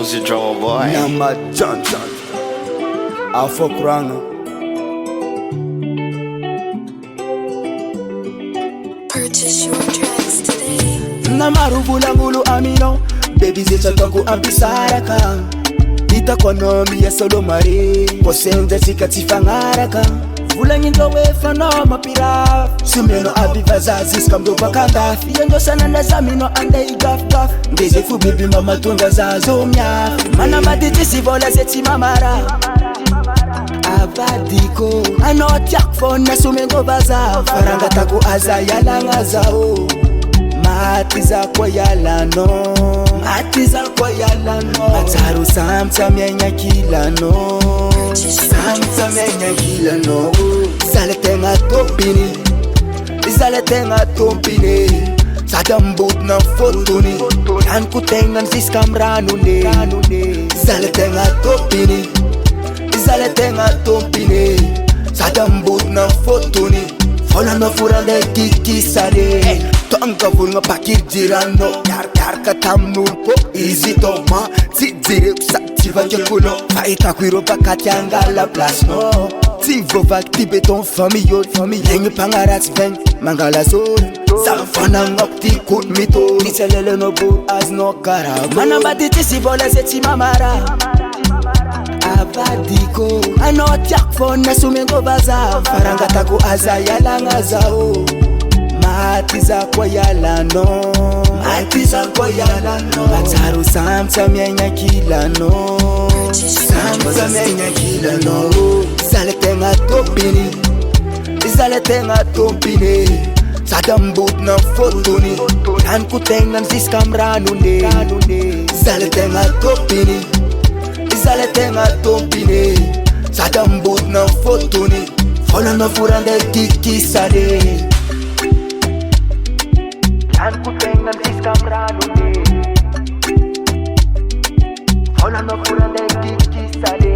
music drama boy. Nama John Afo Kuranga. Purchase your tracks today. Namarubula ngulu amino. Baby zecha tangu ampisaraka. Ita konomi ya solo mare. Posende zikatsifangaraka. Vula nyindo wefa no mapira. Sumeno abiva zazis kamdo bakanda. Yendo sana na zamino ande igaf gaf. Ndeze fu bibi mama tunga zazo mya. Mana baditi si vola zeti mamara. Abadiko anotiak fona sumengo baza. Faranga taku aza yalanga zao. Matiza kwa yalano. Matiza kwa yalano. Mataru samta mienya kilano. Samta mienya kilano. Zale tenga topini. Zale tenga topini. Sadambut na fotoni. Yan kutengan sis kamranu ne. Zale tenga topini. Zale tenga topini. Sadambut na fotoni. Fola no furande kiki sare. Tonga vulga pakir jirano. Yar katam nulpo. Easy toma. Zire sativa kulo. Faita kuiro pakati angala place no. Tivo vak tibeton famille. Yengi pangarat veng. Mangala sol. Samfana ngokti kut mito. Niselele no bu as no kara. Mana baditi si vola zeti mamara. Abadiko anotiak fona sumengo baza. Faranga taku aza yalanga zao. Matiza kwa yalano. Matiza kwa yalano. Mataru samta mienya kilano. Samta mienya kilano. Zale tenga topini. Zale tenga topini. Sadambut na fotoni. Yan kutengan sis kamranu ne. Zale tenga topini. Zale tenga topini. Sadambut na fotoni. Fola no furande kiki sare. Yan kutengan sis kamranu ne. Fola no furande kiki sare.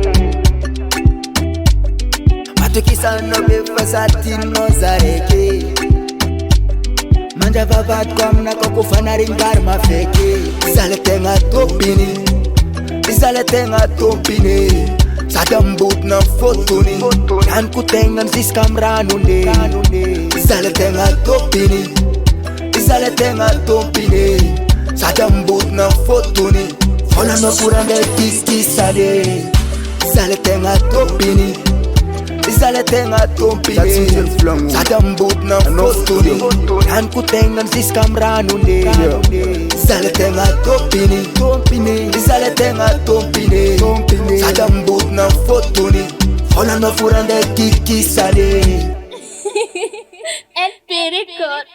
Matukisa no befasati no zareke. Manja babat kwa mna kukufana ringar mafeke. Zale tenga topini. Zale tenga topini. Sadambut na fotoni. Yan kutengan sis kamranu ne. Zale tenga topini. Zale tenga topini. Sadambut na fotoni. Fola no kurande kiki sade. Zale tenga topini. Zale tenga topini. Sadambut na fotoni. Yan kutengan sis kamranu ne. Zale tenga topini. Zale tenga topini. Sadambut na fotoni. Fola no furande kiki sade. And record.